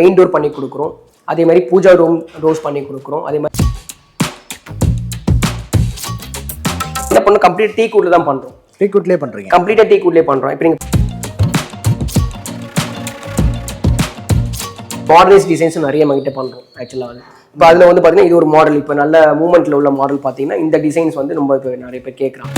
Main door பண்ணி கொடுக்குறோம். அதே மாதிரி பூஜா ரூம் டோர்ஸ் பண்ணி கொடுக்குறோம். அதே மாதிரி என்ன பண்ண கம்ப்ளீட் டீ கூட்ல தான் பண்றோம். டீ கூட்லயே பண்றீங்க? கம்ப்ளீட்டா டீ கூட்லயே பண்றோம். இப்போ நீங்க மாடர்னைஸ் டிசைன்ஸ் நிறைய நம்மகிட்ட பண்றோம் ஆக்சுவலா. இப்போ அதில் வந்து பார்த்தீங்கன்னா இது ஒரு மாடல், இப்போ நல்ல மூவ்மெண்ட்ல உள்ள மாடல் பார்த்தீங்கன்னா இந்த டிசைன்ஸ் வந்து ரொம்ப இப்போ நிறைய பேர் கேட்குறாங்க.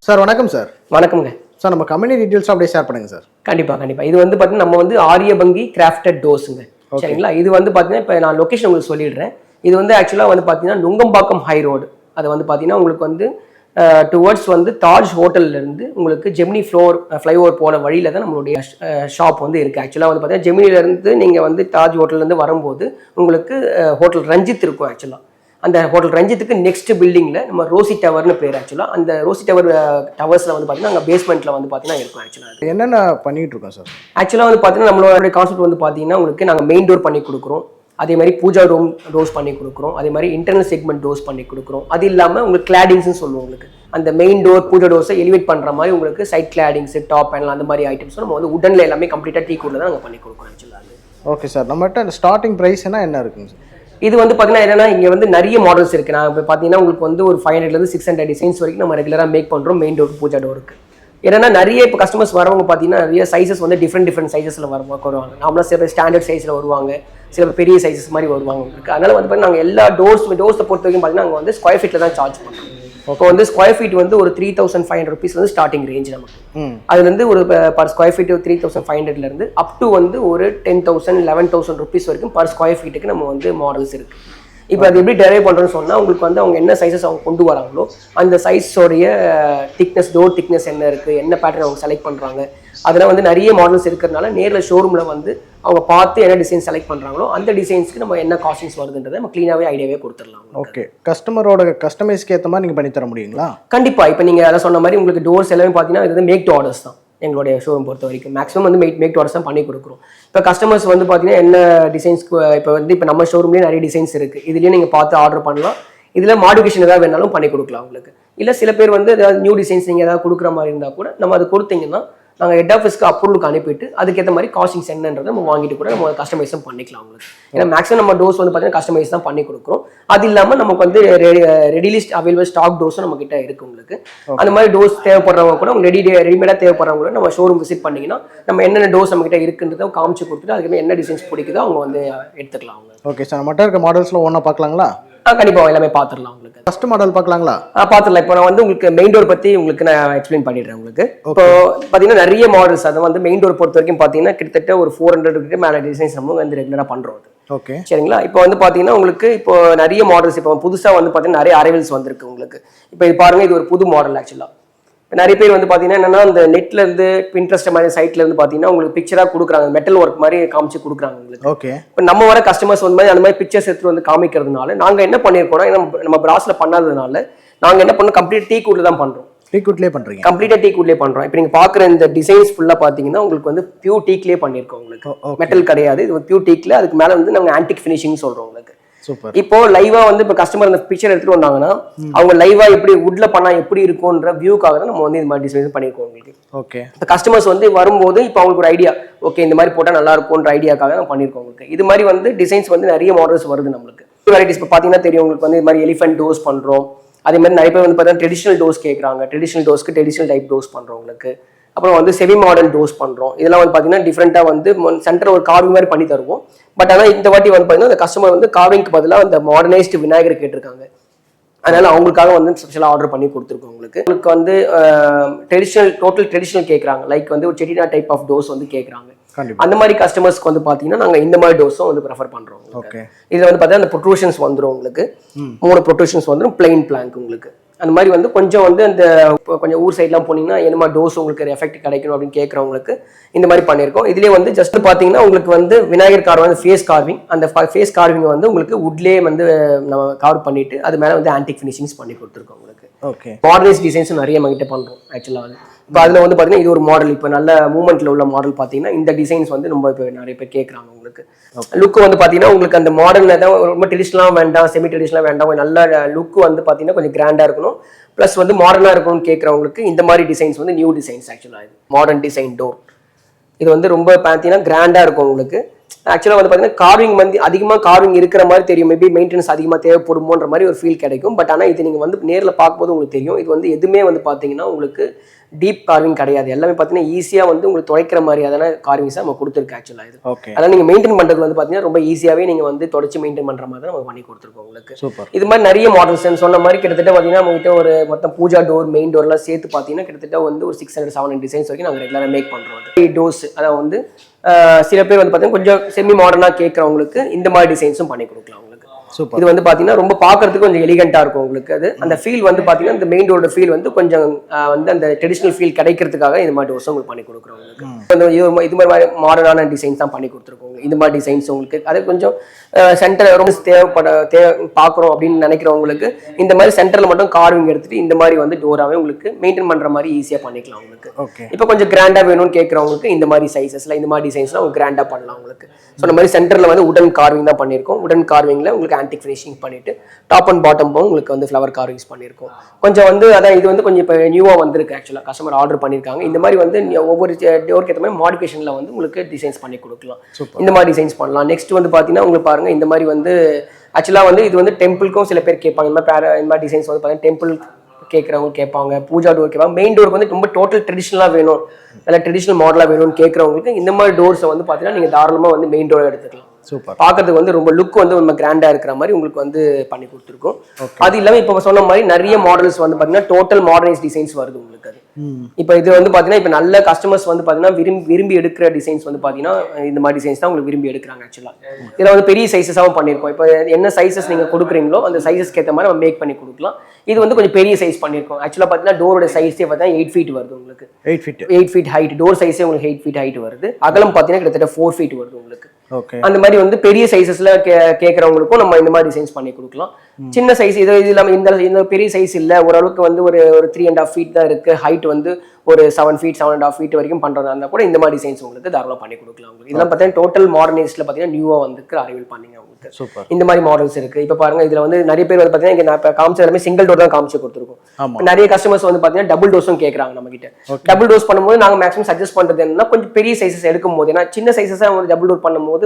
சார் வணக்கம் சார். வணக்கம்ங்க சார். நம்ம கம்பெனி டீடைல்ஸ் அப்படியே ஷேர் பண்ணுங்க சார். கண்டிப்பா. இது வந்து பார்த்தீங்கன்னா நம்ம வந்து ஆரியபங்கி கிராஃப்டட் டோர்ஸுங்க. சரிங்களா? இது வந்து பார்த்தீங்கன்னா இப்போ நான் லொகேஷன் உங்களுக்கு சொல்லிடுறேன். இது வந்து ஆக்சுவலாக வந்து பார்த்தீங்கன்னா நுங்கம்பாக்கம் ஹை ரோடு. அது வந்து பார்த்தீங்கன்னா உங்களுக்கு வந்து டுவர்ட்ஸ் வந்து தாஜ் ஹோட்டல்லேருந்து உங்களுக்கு ஜெமினி ஃப்ளைஓவர் போன வழியில் தான் நம்மளுடைய ஷாப் வந்து இருக்குது. ஆக்சுவலாக வந்து பார்த்தீங்கன்னா ஜெமினிலேருந்து நீங்கள் வந்து தாஜ் ஹோட்டல்லேருந்து வரும்போது உங்களுக்கு ஹோட்டல் ரஞ்சித் இருக்கும். ஆக்சுவலாக அந்த ஹோட்டல் ரஞ்சித்துக்கு நெக்ஸ்ட் பில்டிங்கில் நம்ம ரோசி டவர்னு பேர். ஆக்சுவலாக அந்த ரோசி டவர்ஸில் வந்து பார்த்தீங்கன்னா அங்கே பேஸ்மெண்ட்டில் வந்து பார்த்தீங்கன்னா இருக்கும். ஆக்சுவலாக என்னென்ன பண்ணிட்டு இருக்கோம் சார்? ஆக்சுவலாக வந்து பார்த்தீங்கன்னா நம்மளோட கான்செப்ட் வந்து பார்த்தீங்கன்னா உங்களுக்கு நாங்கள் மெயின் டோர் பண்ணி கொடுக்குறோம். அதே மாதிரி பூஜா ரூம் டோர்ஸ் பண்ணி கொடுக்குறோம். அதே மாதிரி இன்டர்னல் செக்மெண்ட் டோர்ஸ் பண்ணி கொடுக்குறோம். அது இல்லாமல் உங்களுக்கு கிளாடிங்ஸ்னு சொல்லுவோம். உங்களுக்கு அந்த மெயின் டோர் பூஜா டோர்ஸை எலிவேட் பண்ணுற மாதிரி உங்களுக்கு சைட் கிளாடிங்ஸ், டாப் பேனல் அந்த மாதிரி ஐட்டம்ஸ் நம்ம வந்து உடனில் எல்லாமே கம்ப்ளீட்டாக டீ கூட்ல தான் நாங்கள் பண்ணி கொடுக்குறோம். ஆக்சுவலாக ஓகே சார். நம்மகிட்ட ஸ்டார்டிங் ப்ரைஸ் என்ன இருக்குங்க சார்? இது வந்து பார்த்தீங்கன்னா என்னன்னா இங்கே வந்து நிறைய மாடல்ஸ் இருக்குது. நான் இப்போ பார்த்தீங்கன்னா உங்களுக்கு வந்து ஒரு 500லேருந்து 600 டிசைன்ஸ் வரைக்கும் நம்ம ரெகுலராக மேக் பண்ணுறோம் மெயின் டோர் பூஜா டோருக்கு. ஏன்னா நிறைய இப்போ கஸ்டமர்ஸ் வரவங்க பார்த்தீங்கன்னா நிறைய சைஸஸ் வந்து டிஃப்ரெண்ட் சைஸஸில் வருவாங்க. நார்மலாக சில பேர் ஸ்டாண்டர்ட் சைஸில் வருவாங்க, சில பேர் பெரிய சைஸஸ் மாதிரி வருவாங்க உங்களுக்கு. அதனால் வந்து பார்த்தீங்கன்னா நாங்கள் எல்லா டோர்ஸை பொறுத்த வரைக்கும் பார்த்தீங்கன்னா நாங்கள் வந்து ஸ்கொயர் ஃபீட்டில் தான் சார்ஜ் பண்ணுறோம். இப்போ வந்து ஸ்கொயர் ஃபீட் வந்து ஒரு 3500 rupees வந்து ஸ்டார்டிங் ரேஞ்ச் நமக்கு. அதுலேருந்து ஒரு பர் ஸ்கொயர் ஃபீட் 3500லேருந்து அப் டு வந்து ஒரு 10,000 11,000 rupees வரைக்கும் பர் ஸ்கொயர் ஃபீட்டுக்கு நம்ம வந்து மாடல்ஸ் இருக்குது. இப்போ அது எப்படி டெரைவ் பண்ணுறோன்னு சொன்னால் உங்களுக்கு வந்து அவங்க என்ன சைஸஸ் அவங்க கொண்டு வராங்களோ அந்த சைஸோடைய திக்னஸ், டோர் திக்னஸ் என்ன இருக்குது, என்ன பேட்டர்ன் அவங்க செலக்ட் பண்ணுறாங்க, அதெல்லாம் வந்து நிறைய மாடல்ஸ் இருக்கிறதுனால நேரில் ஷோரூமில் வந்து அவங்க பார்த்து என்ன டிசைன் செலக்ட் பண்ணுறாங்களோ அந்த டிசைன்ஸ்க்கு நம்ம என்ன காஸ்டிங்ஸ் வருதுன்றதை நம்ம க்ளீனாகவே ஐடியாவே கொடுத்துடலாம். ஓகே. கஸ்டமரோட கஸ்டமைஸ்க்கு ஏற்ற மாதிரி நீங்கள் பண்ணி தர முடியுங்களா? கண்டிப்பாக. இப்போ நீங்கள் அதை சொன்ன மாதிரி உங்களுக்கு டோர்ஸ் எல்லாமே பார்த்தீங்கன்னா இது வந்து மேக் டு ஆர்டர்ஸ் தான். எங்களுடைய ஷோரூம் பொறுத்த வரைக்கும் மேக்ஸிமம் வந்து மேக் டு ஆர்டர்ஸ் தான் பண்ணி கொடுக்குறோம். இப்போ கஸ்டமர்ஸ் வந்து பார்த்தீங்கன்னா என்ன டிசைன்ஸ்க்கு இப்போ நம்ம ஷோரூம்லேயே நிறைய டிசைன்ஸ் இருக்குது. இதுலேயே நீங்கள் பார்த்து ஆர்டர் பண்ணலாம். இதில் மாடிஃபிகேஷன் ஏதாவது வேணாலும் பண்ணி கொடுக்கலாம் உங்களுக்கு. இல்லை சில பேர் வந்து ஏதாவது நியூ டிசைன்ஸ் நீங்கள் ஏதாவது கொடுக்குற மாதிரி இருந்தால் கூட நம்ம அது கொடுத்தீங்கன்னா நாங்கள் ஹெட் ஆஃபீஸ்க்கு அப்ரூவலுக்கு அனுப்பிட்டு அதுக்கேற்ற மாதிரி காஸ்டிங்ஸ் என்னன்றதை நம்ம வாங்கிட்டு கூட நம்ம கஸ்டமைஸும் பண்ணிக்கலாம் உங்களுக்கு. ஏன்னா மேக்ஸிமம் நம்ம டோர்ஸ் வந்து பார்த்தீங்கன்னா கஸ்டமைஸ் தான் பண்ணி கொடுக்குறோம். அது இல்லாமல் நமக்கு வந்து ரெடிலிஸ்ட் அவைலபிள் ஸ்டாக் டோர்ஸும் நம்ம கிட்ட இருக்குது உங்களுக்கு. அந்த மாதிரி டோர்ஸ் தேவைப்படுறவங்க கூட ரெடிமேடாக தேவைப்படுறவங்க கூட நம்ம ஷோரூம் விசிட் பண்ணிங்கன்னா நம்ம என்னென்ன டோர்ஸ் நம்ம கிட்ட இருக்குன்றதை காமிச்சு கொடுத்துட்டு அதுக்கு என்ன டிசைன்ஸ் பிடிக்குதோ அவங்க வந்து எடுத்துக்கலாம். Okay sir. நம்மகிட்ட இருக்க மாடல்ஸில் ஒன்றா பார்க்கலாங்களா? கண்டிப்பாக எல்லாமே பார்த்துடலாம் உங்களுக்கு. ஃபர்ஸ்ட் மாடல் பார்க்கலாங்களா? பார்த்துடலாம். இப்போ நான் வந்து உங்களுக்கு மெயின் டோர் பற்றி உங்களுக்கு நான் எக்ஸ்பிளைன் பண்ணிடுறேன் உங்களுக்கு. இப்போ பார்த்தீங்கன்னா நிறைய மாடல்ஸ் அதை வந்து மெயின் டோர் பொறுத்த வரைக்கும் பார்த்தீங்கன்னா கிட்டத்தட்ட ஒரு 400 மேலே டிசைன்ஸ் நம்ம வந்து ரெகுலராக பண்ணுறோம். ஓகே சரிங்களா? இப்போ வந்து பார்த்தீங்கன்னா உங்களுக்கு இப்போ நிறைய மாடல்ஸ் இப்போ புதுசாக வந்து பார்த்தீங்கன்னா நிறைய அரைவல்ஸ் வந்திருக்கு உங்களுக்கு. இப்போ இது பாருங்க, இது ஒரு புது மாடல். ஆக்சுவலாக நிறைய பேர் வந்து பார்த்தீங்கன்னா என்னன்னா இந்த நெட்ல இருந்து பின்ட்ரெஸ்ட் மாதிரி சைட்ல இருந்து பார்த்தீங்கன்னா உங்களுக்கு பிக்சராக கொடுக்குறாங்க, மெட்டல் ஒர்க் மாதிரி காமிச்சு கொடுக்குறாங்க உங்களுக்கு. ஓகே. இப்போ நம்ம வர கஸ்டமர்ஸ் வந்து அந்த மாதிரி பிக்சர்ஸ் எடுத்து வந்து காமிக்கிறதுனால நாங்கள் என்ன பண்ணியிருக்கோம்னா நம்ம பிராஸ்ல பண்ணாததுனால நாங்கள் என்ன பண்ணோம், கம்ப்ளீட் டீ கூட்ல தான் பண்றோம். டீ கூட்லயே பண்றீங்க? கம்ப்ளீட்டா டீ கூட்லயே பண்றோம். இப்போ நீங்க பாக்குற இந்த டிசைன்ஸ் ஃபுல்லா பாத்தீங்கன்னா உங்களுக்கு வந்து பியூர் டீக்லயே பண்ணிருக்கோம் உங்களுக்கு. மெட்டல் கிடையாது, இது பியூர் டீக்ல. அதுக்கு மேல வந்து நாங்க ஆன்டிக் ஃபினிஷிங் சொல்றோம் உங்களுக்கு. சூப்பர். இப்போ லைவா வந்து இப்போ கஸ்டமர் இந்த பிக்சர் எடுத்துட்டு வந்தாங்கன்னா அவங்க லைவா எப்படி வுட்ல பண்ணா எப்படி இருக்கும்ன்ற வியூக்காக தான் நம்ம வந்து இந்த மாதிரி டிசைன் பண்ணிருக்கோம் உங்களுக்கு. ஓகே. இப்போ கஸ்டமர்ஸ் வந்து வரும்போது இப்போ அவங்களுக்கு ஒரு ஐடியா, ஓகே இந்த மாதிரி போட்டா நல்லா இருக்கும்ன்ற ஐடியாக்காக நம்ம பண்ணிருக்கோம் உங்களுக்கு. இது மாதிரி வந்து டிசைன்ஸ் வந்து நிறைய மாடல்ஸ் வருது நம்மளுக்கு. வெரைட்டிஸ் இப்போ பாத்தீங்கன்னா தெரியும் உங்களுக்கு வந்து இது மாதிரி எலிஃபென்ட் டோர்ஸ் பண்றோம். அதே மாதிரி நிறைய பேர் வந்து பார்த்தீங்கன்னா ட்ரெடிஷனல் டோர்ஸ் கேட்குறாங்க. ட்ரெடிஷனல் டோர்ஸ்க்கு ட்ரெடிஷனல் டைப் டோர்ஸ் பண்ணுறோம் உங்களுக்கு. அப்புறம் வந்து செமி மாடர்ன் டோர்ஸ் பண்ணுறோம். இதெல்லாம் வந்து பார்த்தீங்கன்னா டிஃப்ரெண்ட்டாக வந்து சென்டர் ஒரு கார்விங் மாதிரி பண்ணி தருவோம். பட் ஆனால் இந்த வாட்டி வந்து பார்த்தீங்கன்னா அந்த கஸ்டமர் வந்து கார்விங்க்கு பதிலாக அந்த மாடர்னைஸ்டு விநாயகர் கேட்டிருக்காங்க. அதனால அவங்களுக்காக வந்து ஸ்பெஷலாக ஆர்டர் பண்ணி கொடுத்துருக்கோம் உங்களுக்கு. உங்களுக்கு வந்து டோட்டல் ட்ரெடிஷனல் கேட்குறாங்க. லைக் வந்து ஒரு செட்டினா டைப் ஆஃப் டோர்ஸ் வந்து கேட்குறாங்க. அந்த மாதிரி கஸ்டமர்ஸ்க்கு வந்து பாத்தீங்கன்னா நாங்க இந்த மாதிரி டோர்ஸும் வந்து ப்ரிஃபர் பண்றோம். இதுல வந்து பார்த்தா அந்த ப்ரொட்ரூஷன்ஸ் வந்துடும் உங்களுக்கு. 3 ப்ரொட்ரூஷன்ஸ் வந்துடும், பிளைன் பிளாங்க் உங்களுக்கு. அந்த மாதிரி வந்து கொஞ்சம் வந்து அந்த கொஞ்சம் ஊர் சைட்லாம் போனீங்கன்னா என்ன மாதிரி டோர்ஸ் உங்களுக்கு எஃபெக்ட் கிடைக்கணும் அப்படின்னு கேட்குறவங்களுக்கு இந்த மாதிரி பண்ணியிருக்கோம். இதுலேயே வந்து ஜஸ்ட் பார்த்தீங்கன்னா உங்களுக்கு வந்து விநாயகர் கார்விங் வந்து ஃபேஸ் கார்விங், அந்த ஃபேஸ் கார்விங் வந்து உங்களுக்கு வுட்லேயே வந்து நம்ம கார்வ் பண்ணிட்டு அது மேலே வந்து ஆன்டிக் ஃபினிஷிங்ஸ் பண்ணி கொடுத்துருக்கோம் உங்களுக்கு. ஓகே. மாடர்னைஸ் டிசைன்ஸும் நிறைய நம்மகிட்ட பண்ணுறோம் ஆக்சுவலாக வந்து. இப்போ அதில் வந்து பார்த்தீங்கன்னா இது ஒரு மாடல், இப்போ நல்ல மூவ்மெண்ட்டில் உள்ள மாடல் பார்த்தீங்கன்னா இந்த டிசைன்ஸ் வந்து ரொம்ப இப்போ நிறைய பேர் கேட்குறாங்க உங்களுக்கு. லுக்கு வந்து பார்த்தீங்கன்னா உங்களுக்கு அந்த மாடர்னில் தான் ரொம்ப ட்ரெடிஷ்னலாக வேண்டாம், செமி ட்ரெடிஷ்னலாக வேண்டாம், நல்ல லுக்கு வந்து பார்த்தீங்கன்னா கொஞ்சம் கிராண்டாக இருக்கணும், ப்ளஸ் வந்து மாடர்னாக இருக்கணும்னு கேட்குறவங்களுக்கு இந்த மாதிரி டிசைன்ஸ் வந்து நியூ டிசைன்ஸ். ஆக்சுவலாக இது மாடர்ன் டிசைன் டோர் இது வந்து ரொம்ப பார்த்தீங்கன்னா கிராண்டாக இருக்கும் உங்களுக்கு. ஆக்சுவலாக வந்து பார்த்தீங்கன்னா கார்விங் வந்து அதிகமாக கார்விங் இருக்கிற மாதிரி தெரியும், மேபி மெயின்டெனன்ஸ் அதிகமாக தேவைப்படுமோன்ற மாதிரி ஒரு ஃபீல் கிடைக்கும். பட் ஆனால் இது நீங்கள் வந்து நேரில் பார்க்கும்போது உங்களுக்கு தெரியும், இது வந்து எதுவுமே வந்து பார்த்தீங்கன்னா உங்களுக்கு டீப் கார்விங் கிடையாது. எல்லாமே பார்த்தீங்கன்னா ஈஸியாக வந்து உங்களுக்கு துடைக்கிற மாதிரியான கார்விங்ஸாக நம்ம கொடுத்துருக்கு ஆக்சுவலாக. இது ஓகே. அதனால் நீங்கள் மெயின்டைன் பண்ணுறது வந்து பார்த்தீங்கன்னா ரொம்ப ஈஸியாகவே நீங்கள் வந்து தொடச்சி மெயின்டைன் பண்ணுற மாதிரி தான் நம்ம பண்ணி கொடுத்துருக்கோம் உங்களுக்கு. சூப்பர். இது மாதிரி நிறைய மாடல்ஸ் சொன்ன மாதிரி கிட்டத்தட்ட பார்த்தீங்கன்னா நம்மகிட்ட ஒரு மொத்தம் பூஜா டோர் மெயின் டோர்லாம் சேர்த்து பார்த்தீங்கன்னா கிட்டத்தட்ட வந்து ஒரு 600-700 டிசைன்ஸ் வரைக்கும் நாங்கள் ரெகுலராக மேக் பண்ணுறோம். டோர்ஸ் அதாவது வந்து சில பேர் வந்து பார்த்தீங்கன்னா கொஞ்சம் செமி மாடர்னாக கேட்குறவங்களுக்கு இந்த மாதிரி டிசைன்ஸும் பண்ணி கொடுக்கலாம் உங்களுக்கு. சூப்பர். இது வந்து பார்த்தீங்கன்னா ரொம்ப பார்க்கறதுக்கு கொஞ்சம் எலிகென்ட்டாக இருக்கும் உங்களுக்கு. அது அந்த ஃபீல் வந்து பார்த்தீங்கன்னா இந்த மெயின் டோரோட ஃபீல் வந்து கொஞ்சம் வந்து அந்த ட்ரெடிஷனல் ஃபீல் கிடைக்கிறதுக்காக இந்த மாதிரி டோர்ஸ் உங்களுக்கு பண்ணி கொடுக்குறோம் உங்களுக்கு. இது மாதிரி மாடர்னான டிசைன்ஸ் தான் பண்ணி கொடுத்துருக்கோம். இந்த மாதிரி டிசைன்ஸ் உங்களுக்கு அது கொஞ்சம் சென்டர் ரொம்ப பார்க்குறோம் அப்படின்னு நினைக்கிறவங்களுக்கு இந்த மாதிரி சென்டரில் மட்டும் கார்விங் எடுத்துட்டு இந்த மாதிரி வந்து டோராகவே உங்களுக்கு மெயின்டைன் பண்ணுற மாதிரி ஈஸியாக பண்ணிக்கலாம் உங்களுக்கு. ஓகே. இப்போ கொஞ்சம் கிராண்டாக வேணும்னு கேட்குறவங்களுக்கு இந்த மாதிரி சைஸஸ்ல இந்த மாதிரி டிசைன்ஸ்லாம் உங்களுக்கு கிராண்டாக பண்ணலாம் உங்களுக்கு. ஸோ இந்த மாதிரி சென்டரில் வந்து உடன் கார்விங் தான் பண்ணியிருக்கோம். உடன் கார்விங்கில் உங்களுக்கு ஆன்டிக் ஃபினிஷிங் பண்ணிட்டு டாப் அண்ட் பாட்டம் போகும் உங்களுக்கு வந்து ஃப்ளவர் கார்விங்ஸ் பண்ணியிருக்கோம். கொஞ்சம் வந்து அதான் இது வந்து கொஞ்சம் இப்போ நியூவாக வந்திருக்கு ஆக்சுவலாக, கஸ்டமர் ஆர்டர் பண்ணியிருக்காங்க. இந்த மாதிரி வந்து ஒவ்வொரு டோருக்கு ஏற்ற மாதிரி மாடிஃபிகேஷனில் வந்து உங்களுக்கு டிசைன்ஸ் பண்ணி கொடுக்கலாம். இந்த மாதிரி டிசைன்ஸ் பண்ணலாம். நெக்ஸ்ட் வந்து பார்த்தீங்கன்னா உங்களுக்கு பாருங்க இந்த மாதிரி வந்து ஆக்சுவலாக வந்து இது வந்து டெம்பிளுக்கும் சில பேர் கேட்பாங்க. இந்த மாதிரி டிசைன்ஸ் வந்து பார்த்தீங்கன்னா டெம்பிள் கேட்குறவங்க கேட்பாங்க, பூஜா டோர் கேட்பாங்க. மெயின் டோருக்கு வந்து ரொம்ப டோட்டல் ட்ரெடிஷ்னலாக வேணும், நல்ல ட்ரெடிஷ்னல் மாடலாக வேணும்னு கேட்குறவங்களுக்கு இந்த மாதிரி டோர்ஸை வந்து பார்த்தீங்கன்னா நீங்கள் தாராளமாக வந்து மெயின் டோரை எடுத்துக்கலாம். சூப்பர். பார்க்கறதுக்கு வந்து ரொம்ப லுக் வந்து ரொம்ப கிராண்டாக இருக்கிற மாதிரி உங்களுக்கு வந்து பண்ணி கொடுத்துருக்கோம். அது இல்லாமல் இப்போ சொன்ன மாதிரி நிறைய மாடல்ஸ் வந்து பார்த்தீங்கன்னா டோட்டல் மாடர்னைஸ் டிசைன்ஸ் வருது உங்களுக்கு. அது இப்போ இது வந்து பார்த்தீங்கன்னா இப்போ நல்ல கஸ்டமர்ஸ் வந்து பார்த்தீங்கன்னா விரும்பி எடுக்கிற டிசைன்ஸ் வந்து பார்த்தீங்கன்னா இந்த மாதிரி டிசைன்ஸ் தான் உங்களுக்கு விரும்பி எடுக்கிறாங்க ஆக்சுவலாக. இதில் வந்து பெரிய சைஸஸாகவும் பண்ணியிருக்கோம். இப்போ என்ன சைஸஸ் நீங்கள் கொடுக்குறீங்களோ அந்த சைஸஸ்க்கு ஏற்ற மாதிரி நம்ம மேக் பண்ணி கொடுக்கலாம். இது வந்து கொஞ்சம் பெரிய சைஸ் பண்ணியிருக்கோம். ஆக்சுவலாக பார்த்தீங்கன்னா டோரோட சைஸே பார்த்தீங்கன்னா 8 feet வருது உங்களுக்கு. 8 feet ஹைட் டோர் சைஸே உங்களுக்கு 8 feet ஹைட் வருது. அகலம் பார்த்தீங்கன்னா கிட்டத்தட்ட 4 feet வருது உங்களுக்கு. அந்த மாதிரி வந்து பெரிய சைஸஸ்ல கேட்கறவங்களுக்கும் நம்ம இந்த மாதிரி டிசைன்ஸ் பண்ணி கொடுக்கலாம். சின்ன சைஸ் இது இல்லாமல் இந்த பெரிய சைஸ் இல்லை, ஓரளவுக்கு வந்து ஒரு 3.5 feet தான் இருக்கு, ஹைட் வந்து ஒரு 7 feet 7.5 feet வரைக்கும் பண்றதா இருந்தால் கூட இந்த மாதிரி டிசைன்ஸ் உங்களுக்கு தாராளமாக பண்ணி கொடுக்கலாம். உங்களுக்கு இதெல்லாம் பார்த்தீங்கன்னா டோட்டல் மாடர்னைஸ்ல பார்த்தீங்கன்னா நியூவாக வந்து அரைவல் பண்ணீங்க உங்களுக்கு. இந்த மாதிரி மாடல்ஸ் இருக்கு. இப்போ பாருங்க இதுல வந்து நிறைய பேர் வந்து பார்த்தீங்கன்னா நான் இப்போ காமிச்ச எல்லாமே சிங்கிள் டோர் தான் காமிச்சு கொடுத்துருக்கோம். நிறைய கஸ்டமர்ஸ் வந்து பார்த்தீங்கன்னா டபுள் டோஸும் கேட்குறாங்க நம்ம கிட்ட. டபுள் டோஸ் பண்ணும்போது நாங்கள் மேக்ஸிமம் சஜஸ்ட் பண்றது என்னன்னா கொஞ்சம் பெரிய சைஸஸ் எடுக்கும் போது, ஏன்னா சின்ன சைஸஸ் வந்து டபுள் டோர் பண்ணும்போது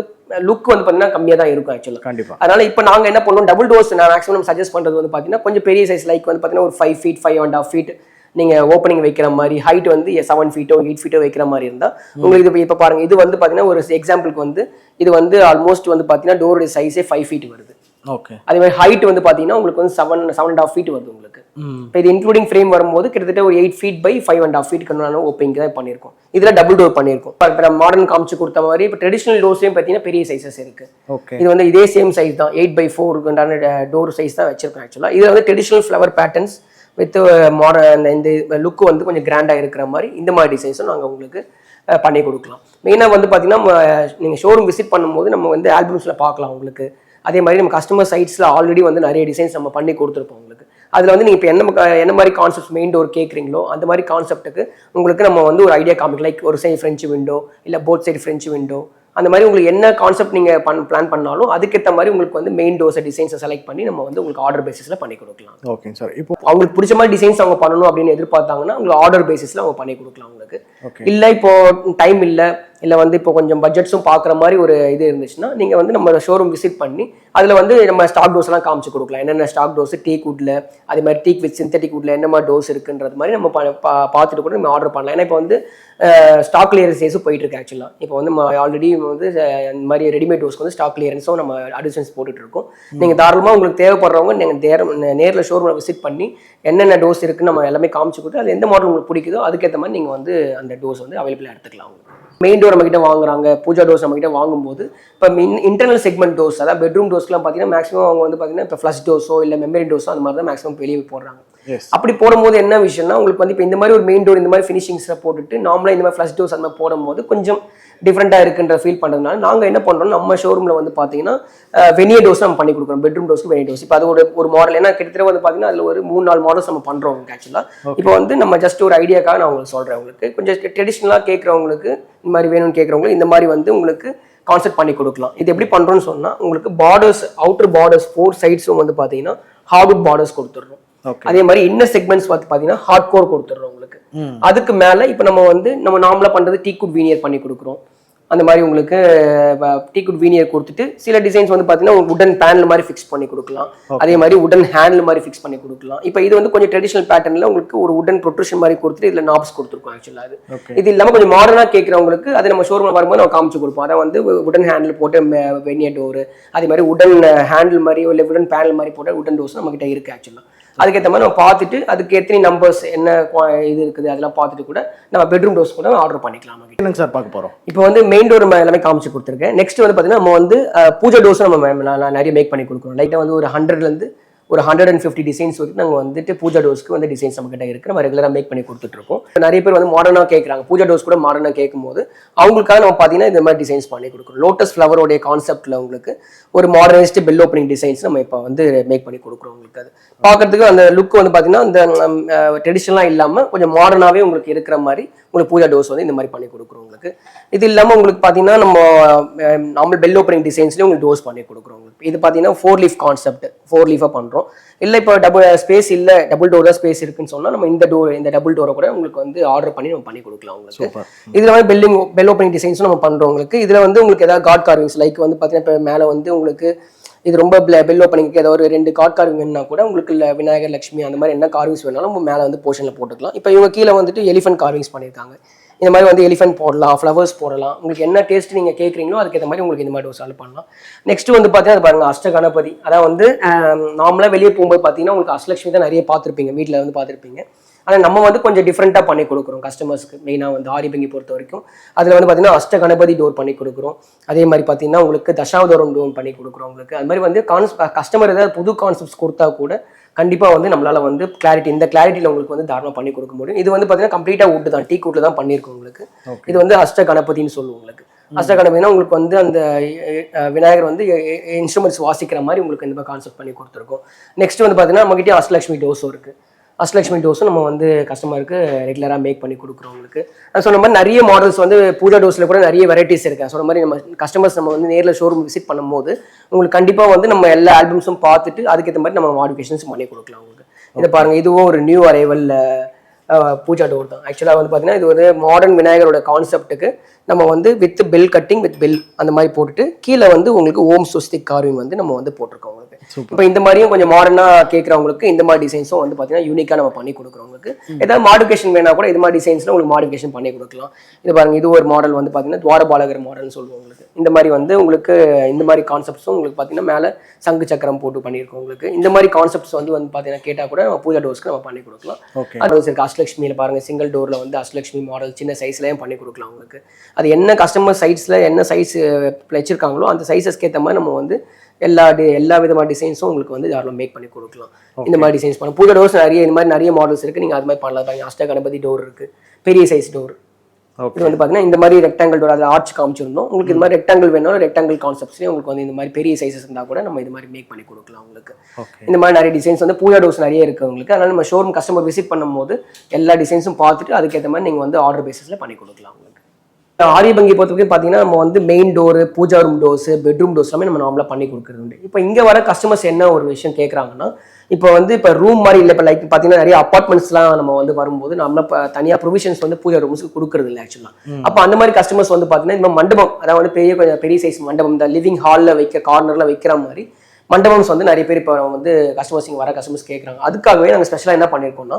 லுக் வந்து பார்த்தீங்கன்னா கம்மியாக தான் இருக்கும் ஆக்சுவலாக. கண்டிப்பாக. அதனால இப்போ நாங்கள் என்ன பண்ணுவோம், டபுள் டோர்ஸ் நான் மேக்ஸிமம் சஜஸ்ட் பண்றது வந்து பார்த்தீங்கன்னா கொஞ்சம் பெரிய சைஸ் லைக் வந்து பார்த்தீங்கன்னா ஒரு 5 feet 5.5 feet நீங்கள் ஓப்பனிங் வைக்கிற மாதிரி, ஹைட் வந்து 7 feet 8 feet வைக்கிற மாதிரி இருந்தால் உங்களுக்கு இது இப்போ பாருங்க இது வந்து பார்த்தீங்கன்னா ஒரு எக்ஸாம்பிளுக்கு வந்து இது வந்து ஆல்மோஸ்ட் வந்து பார்த்தீங்கன்னா டோருடைய சைஸே 5 feet வருது. ஓகே. அதே மாதிரி ஹைட் வந்து பார்த்தீங்கன்னா உங்களுக்கு வந்து 7.5 feet வருது உங்களுக்கு. இப்போ இது இன்க்ளூடிங் ஃப்ரேம் வரும்போது கிட்டத்தட்ட ஒரு 8 feet by 5.5 feet ஓப்பனிங் தான் பண்ணியிருக்கோம். இதில் டபுள் டோர் பண்ணியிருக்கோம். இப்போ நம்ம மாடர்ன் காமிச்சு கொடுத்த மாதிரி இப்போ ட்ரெடிஷனல் டோர்ஸ்லையும் பார்த்தீங்கன்னா பெரிய சைஸஸ் இருக்கு. ஓகே. இது வந்து இதே சேம் சைஸ் தான் 8x4 டோர் சைஸ் தான் வச்சிருக்கோம் ஆக்சுவலாக. இதில் வந்து traditional flower patterns with modern இந்த லுக் வந்து கொஞ்சம் கிராண்டாக இருக்கிற மாதிரி இந்த மாதிரி டிசைன்ஸும் நாங்கள் உங்களுக்கு பண்ணி கொடுக்கலாம். மெயினாக வந்து பார்த்தீங்கன்னா நீங்கள் ஷோரூம் விசிட் பண்ணும்போது நம்ம வந்து ஆல்பம்ஸில் பார்க்கலாம் உங்களுக்கு. அதே மாதிரி நம்ம கஸ்டமர் சைட்ஸில் ஆல்ரெடி வந்து நிறைய டிசைன்ஸ் நம்ம பண்ணி கொடுத்துருப்போம் உங்களுக்கு. அதில் வந்து நீங்கள் இப்போ என்ன மாதிரி கான்செப்ட் மெயின் டோர் கேட்குறீங்களோ அந்த மாதிரி கான்செப்ட்டுக்கு உங்களுக்கு நம்ம வந்து ஒரு ஐடியா காமிக்கலாம். லைக் ஒரு சைடு ஃப்ரெஞ்சு விண்டோ இல்லை போத் சைடு ஃப்ரெஞ்சு விண்டோ, அந்த மாதிரி உங்களுக்கு என்ன கான்செப்ட் நீங்கள் பிளான் பண்ணாலும் அதுக்கேற்ற மாதிரி உங்களுக்கு வந்து மெயின் டோர்ஸ் டிசைன்ஸை செலக்ட் பண்ணி நம்ம வந்து உங்களுக்கு ஆர்டர் பேசிஸில் பண்ணி கொடுக்கலாம். Okay sir. இப்போ அவங்களுக்கு பிடிச்ச மாதிரி டிசைன்ஸ் அவங்க பண்ணணும் அப்படின்னு எதிர்பார்த்தாங்கன்னா உங்களுக்கு ஆர்டர் பேசிஸில் அவங்க பண்ணி கொடுக்கலாம் உங்களுக்கு. இல்லை இப்போ டைம் இல்லை வந்து இப்போ கொஞ்சம் பட்ஜெட்ஸும் பார்க்குற மாதிரி ஒரு இது இருந்துச்சுன்னா நீங்கள் வந்து நம்ம ஷோரூம் விசிட் பண்ணி அதில் வந்து நம்ம ஸ்டாக் டோஸ்லாம் காமிச்சு கொடுக்கலாம். என்னென்ன ஸ்டாக் டோஸ் டீக் வுட்ல, அதே மாதிரி டீக் வித் சிந்தட்டிக் வுட்ல என்ன மாதிரி டோஸ் இருக்குன்றது மாதிரி நம்ம பார்த்துட்டு கூட நம்ம ஆர்டர் பண்ணலாம். ஏன்னா இப்போ வந்து ஸ்டாக் கிளியரன்ஸும் போயிட்டு இருக்கு ஆக்சுவலாக. இப்போ வந்து ஆல்ரெடி வந்து இந்த மாதிரி ரெடிமேட் டோஸ்க்கு வந்து ஸ்டாக் கிளியரன்ஸும் நம்ம அடிஷன்ஸ் போட்டுட்டு இருக்கோம். நீங்கள் தாராளமாக உங்களுக்கு தேவைப்படுறவங்க நீங்கள் நேரில் ஷோரூமில் விசிட் பண்ணி என்னென்ன டோஸ் இருக்குன்னு நம்ம எல்லாமே காமிச்சு கொடுத்து அது எந்த மாடல் உங்களுக்கு பிடிக்குதோ அதுக்கேற்ற மாதிரி நீங்கள் வந்து அந்த டோஸ் வந்து அவைலபிளாக எடுத்துக்கலாம். மெயின் டோர் நம்ம கிட்ட வாங்குறாங்க, பூஜா டோர்ஸ் நம்ம கிட்ட வாங்கும்போது இப்போ இன்டர்னல் செக்மெண்ட் டோர்ஸ், அதாவது பெட்ரூம் டோர்ஸ்லாம் பார்த்தீங்கன்னா மேக்ஸிமம் அவங்க வந்து பார்த்தீங்கன்னா இப்போ ஃப்ளஷ் டோஸோ இல்லை மெமரி டோஸோ அந்த மாதிரி தான் மேக்ஸிமம் வெளியே போடுறாங்க. அப்படி போடும்போது என்ன விஷயம்னா உங்களுக்கு வந்து இப்போ இந்த மாதிரி ஒரு மெயின் டோர் இந்த மாதிரி ஃபினிஷிங்ஸில் போட்டுட்டு நார்மலாக இந்த மாதிரி ஃப்ளஷ் டோர்ஸ் அந்த மாதிரி போடும்போது கொஞ்சம் டிஃப்ரெண்ட்டாக இருக்குன்ற ஃபீல் பண்ணுறதுனால நாங்கள் என்ன பண்ணுறோம், நம்ம ஷோரூமில் வந்து பார்த்தீங்கன்னா வெனியர் டோஸ் நம்ம பண்ணி கொடுக்குறோம். பெட்ரூம் டோஸ்க்கு வெனியர் டோஸ். இப்போ அது ஒரு மாடல், ஏன்னா கிட்டத்தட்ட வந்து பார்த்தீங்கன்னா அதில் ஒரு 3-4 மாடல்ஸ் நம்ம பண்ணுறோம் ஆக்சுவலாக. இப்போ வந்து நம்ம ஜஸ்ட் ஒரு ஐடியாக்காக நான் உங்களுக்கு சொல்கிறேன். உங்களுக்கு கொஞ்சம் ட்ரெடிஷ்னலாக கேட்குறவங்களுக்கு இந்த மாதிரி வேணும்னு கேட்குறவங்களுக்கு இந்த மாதிரி வந்து உங்களுக்கு கான்செப்ட் பண்ணி கொடுக்கலாம். இது எப்படி பண்ணுறோன்னு சொன்னால் உங்களுக்கு பார்டர்ஸ், அவுட்டர் பார்டர்ஸ் 4 சைட்ஸும் வந்து பார்த்தீங்கன்னா ஹார்ட்வுட் பார்டர்ஸ் கொடுத்துட்றோம். Okay. அதே மாதிரி இன்னர் செக்மெண்ட்ஸ் பார்த்தீங்கன்னா ஹார்ட் கோர் கொடுத்துட்றோம் உங்களுக்கு. அதுக்கு மேல இப்போ நம்ம நார்மலா பண்றது டீக்குட் வீனியர் பண்ணி கொடுக்குறோம். அந்த மாதிரி உங்களுக்கு டீக்குட் வீனியர் கொடுத்துட்டு சில டிசைன்ஸ் வந்து பார்த்தீங்கன்னா உடன் பேனல் மாதிரி ஃபிக்ஸ் பண்ணி கொடுக்கலாம். அதே மாதிரி உடன் ஹேண்டில் மாதிரி ஃபிக்ஸ் பண்ணி கொடுக்கலாம். இப்போ இது வந்து கொஞ்சம் ட்ரெடிஷனல் பேட்டர்னில் உங்களுக்கு ஒரு உடன் ப்ரொட்ரூஷன் மாதிரி கொடுத்துட்டு இதில் நாப்ஸ் கொடுத்துருக்கோம். ஆக்சுவலாக அது இது இல்லாமல் கொஞ்சம் மாடர்னாக கேட்குறவங்களுக்கு அதை நம்ம ஷோரூமில் வரும்போது நம்ம காமிச்சு கொடுப்போம். அதை வந்து உடன் ஹேண்டில் போட்டு வெனியர் டோரு, அதே மாதிரி உடன் ஹேண்டில் மாதிரி இல்லை உடன் பேனல் மாதிரி போட்ட உடன் டோர்ஸ் நம்மகிட்ட இருக்குது. ஆக்சுவலாக அதுக்கேற்ற மாதிரி நம்ம பார்த்துட்டு அதுக்கு எத்தனை நம்பர்ஸ் என்ன இது இருக்குது அதெல்லாம் பார்த்துட்டு கூட நம்ம பெட்ரூம் டோர்ஸ் கூட ஆர்டர் பண்ணிக்கலாம். என்னங்க சார் பார்க்க போகிறோம்? இப்போ வந்து மெயின் டோர் எல்லாமே காமிச்சு கொடுத்துருக்கேன். நெக்ஸ்ட் வந்து பார்த்தீங்கன்னா நம்ம வந்து பூஜா டோர்ஸ் நம்ம நிறைய மேக் பண்ணி கொடுக்குறோம். லைட்டாக வந்து ஒரு 100லேருந்து ஒரு 150 டிசைன்ஸ் வரைக்கும் நாங்கள் வந்துட்டு பூஜா டோர்ஸ்க்கு வந்து டிசைன்ஸ் நம்ம கிட்ட இருக்கு. நம்ம ரெகுலராக மேக் பண்ணி கொடுத்துட்ருக்கோம். நிறைய பேர் வந்து மாடர்னாக கேட்குறாங்க. பூஜா டோர்ஸ் கூட மாடர்னாக கேட்கும்போது அவங்களுக்காக நம்ம பார்த்தீங்கன்னா இந்த மாதிரி டிசைன்ஸ் பண்ணி கொடுக்குறோம். லோட்டஸ் ஃப்ளவரோடைய கான்செப்ட்டில் உங்களுக்கு ஒரு மாடர்னைஸ்டு பெல் ஓப்பனிங் டிசைன்ஸ் நம்ம இப்போ வந்து மேக் பண்ணி கொடுக்குறோம். உங்களுக்கு அது பார்க்கறதுக்கு அந்த லுக் வந்து பார்த்தீங்கன்னா அந்த ட்ரெடிஷனலாக இல்லாமல் கொஞ்சம் மாடர்னாகவே உங்களுக்கு இருக்கிற மாதிரி உங்களுக்கு பூஜா டோர்ஸ் வந்து இந்த மாதிரி பண்ணி கொடுக்குறோம். உங்களுக்கு இது இல்லாமல் உங்களுக்கு பார்த்தீங்கன்னா நம்ம நார்மல் பெல் ஓப்பனிங் டிசைன்ஸ்லேயும் உங்களுக்கு டோர்ஸ் பண்ணி கொடுக்குறோம். உங்களுக்கு இது பார்த்தீங்கன்னா 4 லீஃப் கான்செப்ட் 4 லீஃபாக பண்ணுறோம். இல்லை இப்போ ஸ்பேஸ் இல்லை டபுள் டோர் தான் ஸ்பேஸ் இருக்குன்னு சொன்னால் நம்ம இந்த டபுள் டோரை கூட உங்களுக்கு வந்து ஆர்டர் பண்ணி நம்ம பண்ணி கொடுக்கலாம். உங்களுக்கு இதில் வந்து பெல் ஓப்பனிங் டிசைன்ஸும் நம்ம பண்ணுறோம். உங்களுக்கு இதில் வந்து உங்களுக்கு ஏதாவது காட் கார்விங்ஸ் லைக் வந்து பார்த்தீங்கன்னா இப்போ மேலே வந்து உங்களுக்கு இது ரொம்ப பெல் ஓப்பனிங்க்கு ஏதாவது ஒரு 2 காட் கார்விங் வேணும்னா கூட உங்களுக்கு விநாயகர் லட்சுமி அந்த மாதிரி என்ன கார்விங்ஸ் வேணாலும் மேலே வந்து போர்ஷனில் போட்டுக்கலாம். இப்போ இவங்க கீழே வந்துட்டு எலிஃபென்ட் கார்விங்ஸ் பண்ணியிருக்காங்க. இந்த மாதிரி வந்து எலிஃபென்ட் போடலாம், ஃப்ளவர்ஸ் போடலாம். உங்களுக்கு என்ன டேஸ்ட் நீங்கள் கேட்குறீங்களோ அதுக்கேற்ற மாதிரி உங்களுக்கு இந்த மாதிரி ஒரு சால்வ் பண்ணலாம். நெக்ஸ்ட் வந்து பார்த்தீங்கன்னா அது பாருங்க அஷ்ட கணபதி. அதான் வந்து நார்மலாக வெளியே போகும்போது பார்த்தீங்கன்னா உங்களுக்கு அஷ்டலட்சுமி தான் நிறைய பார்த்துருப்பீங்க, வீட்டில் வந்து பார்த்துருப்பீங்க. ஆனால் நம்ம வந்து கொஞ்சம் டிஃப்ரெண்ட்டாக பண்ணி கொடுக்குறோம் கஸ்டமர்ஸ்க்கு. மெயினாக வந்து ஆரிபங்கி பொறுத்த வரைக்கும் அதில் வந்து பார்த்தீங்கன்னா அஷ்ட கணபதி டோர் பண்ணி கொடுக்குறோம். அதே மாதிரி பார்த்தீங்கன்னா உங்களுக்கு தசாவதாரம் டோர் பண்ணி கொடுக்குறோம். உங்களுக்கு அது மாதிரி வந்து கஸ்டமர் ஏதாவது புது கான்செப்ட்ஸ் கொடுத்தா கூட கண்டிப்பாக வந்து நம்மளால வந்து இந்த கிளாரிட்டியில் உங்களுக்கு வந்து தாராளமாக பண்ணி கொடுக்க முடியும். இது வந்து பார்த்தீங்கன்னா கம்ப்ளீட்டாக வுட் தான், டீ கூட்டில் தான் பண்ணியிருக்கோம். உங்களுக்கு இது வந்து அஷ்ட கணபதினு சொல்லுவோம். உங்களுக்கு அஷ்ட கணபதினா உங்களுக்கு வந்து அந்த விநாயகர் வந்து இன்ஸ்ட்ருமெண்ட்ஸ் வாசிக்கிற மாதிரி உங்களுக்கு இந்த மாதிரி கான்செப்ட் பண்ணி கொடுத்துருக்கோம். நெக்ஸ்ட் வந்து பார்த்தீங்கன்னா நம்மகிட்ட அஷ்டலட்சுமி டோர்ஸும் இருக்குது. அஷ்டலட்சுமி டோர்ஸும் நம்ம வந்து கஸ்டமருக்கு ரெகுலராக மேக் பண்ணி கொடுக்குறோம். உங்களுக்கு நான் சொன்ன மாதிரி நிறைய மாடல்ஸ் வந்து பூஜா டோர்ஸில் கூட நிறைய வெரைட்டிஸ் இருக்குது. சொன்ன மாதிரி நம்ம கஸ்டமர்ஸ் நம்ம வந்து நேரில் ஷோரூம் விசிட் பண்ணும்போது உங்களுக்கு கண்டிப்பாக வந்து நம்ம எல்லா ஆல்பம்ஸும் பார்த்துட்டு அதுக்கேற்ற மாதிரி நம்ம மாடிஃபிகேஷன்ஸ் பண்ணி கொடுக்கலாம். உங்களுக்கு இதை பாருங்கள், இதுவும் ஒரு நியூ அரைவல் பூஜா டோர் தான். ஆக்சுவலாக வந்து பார்த்தீங்கன்னா இது ஒரு மாடர்ன் விநாயகரோட கான்செப்ட்டுக்கு நம்ம வந்து with bell cutting with bell அந்த மாதிரி போட்டுட்டு கீழே வந்து உங்களுக்கு ஓம் ஸ்வஸ்திக் கார்விங் வந்து நம்ம வந்து போட்டிருக்கோம். உங்களுக்கு இப்போ இந்த மாதிரியும் கொஞ்சம் மாடர்னாக கேட்குறவங்களுக்கு இந்த மாதிரி டிசைன்ஸும் வந்து பார்த்தீங்கன்னா யூனிக்காக நம்ம பண்ணி கொடுக்குறவங்களுக்கு ஏதாவது மாடிஃபிகேஷன் வேணா கூட இது மாதிரி டிசைன்ஸில் உங்களுக்கு மாடிஃபிகேஷன் பண்ணி கொடுக்கலாம். இது பாருங்கள், இது ஒரு மாடல் வந்து பார்த்தீங்கன்னா துவாரபாலகர் மாடல்னு சொல்லுவோம். உங்களுக்கு இந்த மாதிரி வந்து உங்களுக்கு இந்த மாதிரி கான்செப்ட்ஸும் உங்களுக்கு பார்த்தீங்கன்னா மேலே சங்கு சக்கரம் போட்டு பண்ணியிருக்கோம். உங்களுக்கு இந்த மாதிரி கான்செப்ட்ஸ் வந்து பார்த்தீங்கன்னா கேட்டால் கூட நம்ம பூஜா டோர்ஸ்க்கு நம்ம பண்ணி கொடுக்கலாம். அது இருக்கு அஷ்டலட்சுமியில் பாருங்கள், சிங்கிள் டோரில் வந்து அஷ்டலட்சுமி மாடல் சின்ன சைஸ்லையும் பண்ணி கொடுக்கலாம். உங்களுக்கு அது என்ன கஸ்டமர் சைஸில் என்ன சைஸ் வச்சிருக்காங்களோ அந்த சைஸஸ்க்கு ஏற்ற மாதிரி நம்ம வந்து எல்லா விதமான டிசைன்ஸும் உங்களுக்கு வந்து யாரும் மேக் பண்ணி கொடுக்கலாம். இந்த மாதிரி டிசைன்ஸ் பண்ணலாம். பூஜா டோர்ஸ் நிறைய மாடல்ஸ் இருக்குது. நீங்கள் அது மாதிரி பண்ணலாம். பாருங்க, அஷ்ட கணபதி டோர் இருக்குது, பெரிய சைஸ் டோர். இது வந்து பார்த்தீங்கன்னா இந்த மாதிரி ரெக்டாங்கிள் டோர், அதில் ஆர்ச் காமிச்சிருந்தோம். உங்களுக்கு இந்த மாதிரி ரெக்டாங்கிள் வேணும், ரெக்டாங்கிள் கான்செப்ட்ஸ்லேயே உங்களுக்கு வந்து இந்த மாதிரி பெரிய சைஸஸ் இருந்தால் கூட நம்ம இது மாதிரி மேக் பண்ணி கொடுக்கலாம். உங்களுக்கு இந்த மாதிரி நிறைய டிசைன்ஸ் வந்து பூஜா டோர்ஸ் நிறைய இருக்குது உங்களுக்கு. அதனால் நம்ம ஷோரூம் கஸ்டமர் விசிட் பண்ணும்போது எல்லா டிசைன்ஸும் பார்த்துட்டு அதுக்கேற்ற மாதிரி நீங்கள் வந்து ஆர்டர் பேசிஸில் பண்ணி கொடுக்கலாம். உங்களுக்கு ஆரியபங்கி பொறுத்தவரைக்கும் பார்த்தீங்கன்னா நம்ம வந்து main door, puja room doors, bedroom doors எல்லாமே நம்ம நார்மலாக பண்ணி கொடுக்குறது உண்டு. இப்போ இங்கே வர கஸ்டமர்ஸ் என்ன ஒரு விஷயம் கேட்குறாங்கன்னா, இப்போ ரூம் மாதிரி இல்லை. இப்போ லைக் பார்த்தீங்கன்னா நிறைய அப்பார்ட்மெண்ட்ஸ்லாம் நம்ம வந்து வரும்போது நம்ம இப்போ தனியாக ப்ரொவிஷன்ஸ் வந்து பூஜா ரூம்ஸ்க்கு கொடுக்குறது இல்லை ஆக்சுவலாக. அப்போ அந்த மாதிரி கஸ்டமர்ஸ் வந்து பார்த்தீங்கன்னா இந்த மண்டபம், அதாவது வந்து கொஞ்சம் பெரிய சைஸ் மண்டபம், இந்த லிவிங் ஹாலில் கார்னரில் வைக்கிற மாதிரி மண்டபம்ஸ் வந்து நிறைய பேர் இப்போ வந்து கஸ்டமர்ஸ் இங்கே வர கஸ்டமர்ஸ் கேட்குறாங்க. அதுக்காகவே நாங்கள் ஸ்பெஷலாக என்ன பண்ணியிருக்கோம்னா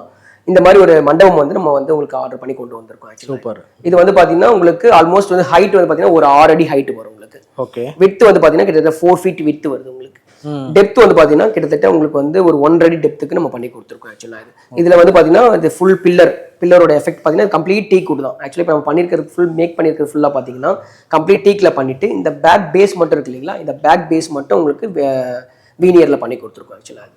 இந்த மாதிரி ஒரு மண்டபம் வந்து நம்ம வந்து உங்களுக்கு ஆர்டர் பண்ணி கொண்டு வந்திருக்கோம். சூப்பர். இது வந்து பார்த்தீங்கன்னா உங்களுக்கு ஆல்மோஸ்ட் வந்து ஹைட் வந்து பார்த்தீங்கன்னா ஒரு 6 அடி ஹைட் வரும் உங்களுக்கு. ஓகே. வித் வந்து பார்த்தீங்கன்னா கிட்டத்தட்ட 4 feet வித் வருது உங்களுக்கு. டெப்த் வந்து பார்த்தீங்கன்னா கிட்டத்தட்ட உங்களுக்கு வந்து ஒரு 1 அடி டெப்த்துக்கு நம்ம பண்ணி கொடுத்துருக்கோம். ஆக்சுவலாக இதில் வந்து பார்த்தீங்கன்னா இது ஃபுல் பில்லரோட எஃபெக்ட் பார்த்தீங்கன்னா கம்ப்ளீட் டீ கூட் தான். ஆக்சுவலி இப்போ நம்ம பண்ணியிருக்கிறது மேக் பண்ணியிருக்கிறது ஃபுல்லாக பார்த்தீங்கன்னா கம்ப்ளீட் டீக்கில் பண்ணிட்டு இந்த பேக் பேஸ் மட்டும் இருக்கு இல்லைங்களா, இந்த பேக் பேஸ் மட்டும் உங்களுக்கு வீனியரில் பண்ணி கொடுத்துருக்கோம். ஆக்சுவலாக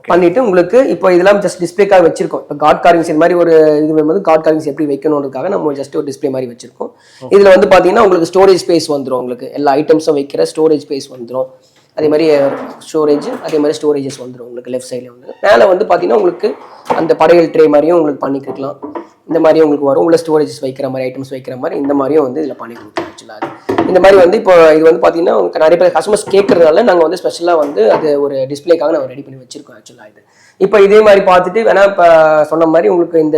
பண்ணிட்டு உங்களுக்கு இப்போ இதெல்லாம் ஜஸ்ட் டிஸ்பிளேக்காக வச்சிருக்கோம். இப்போ காட் கார்விங்ஸ் இந்த மாதிரி ஒரு இது வந்து காட் கார்விங்ஸ் எப்படி வைக்கணுன்றதுக்காக நம்ம ஜஸ்ட் ஒரு டிஸ்பிளே மாதிரி வச்சிருக்கோம். இதில் வந்து பார்த்தீங்கன்னா உங்களுக்கு ஸ்டோரேஜ் ஸ்பேஸ் வந்துடும். உங்களுக்கு எல்லா ஐட்டம்ஸும் வைக்கிற ஸ்டோரேஜ் ஸ்பேஸ் வந்துடும். அதே மாதிரி ஸ்டோரேஜஸ் வந்துடும் உங்களுக்கு லெஃப்ட் சைடில் வந்து. மேலே வந்து பார்த்தீங்கன்னா உங்களுக்கு அந்த படையல் ட்ரே மாதிரியும் உங்களுக்கு பண்ணிக்கலாம். இந்த மாதிரி உங்களுக்கு வரும். உள்ள ஸ்டோரேஜஸ் வைக்கிற மாதிரி ஐட்டம்ஸ் வைக்கிற மாதிரி இந்த மாதிரியும் வந்து இதில் பண்ணி கொடுக்குறோம் ஆக்சுவலாக. இந்த மாதிரி வந்து இப்போ இது வந்து பார்த்தீங்கன்னா உங்களுக்கு நிறைய பேர் கஸ்டமர்ஸ் கேட்கறதுனால நாங்கள் வந்து ஸ்பெஷலாக வந்து அது ஒரு டிஸ்பிளேக்காக நாங்கள் ரெடி பண்ணி வச்சிருக்கோம் ஆக்சுவலாக. இது இப்போ இதே மாதிரி பார்த்துட்டு வேணா இப்போ சொன்ன மாதிரி உங்களுக்கு இந்த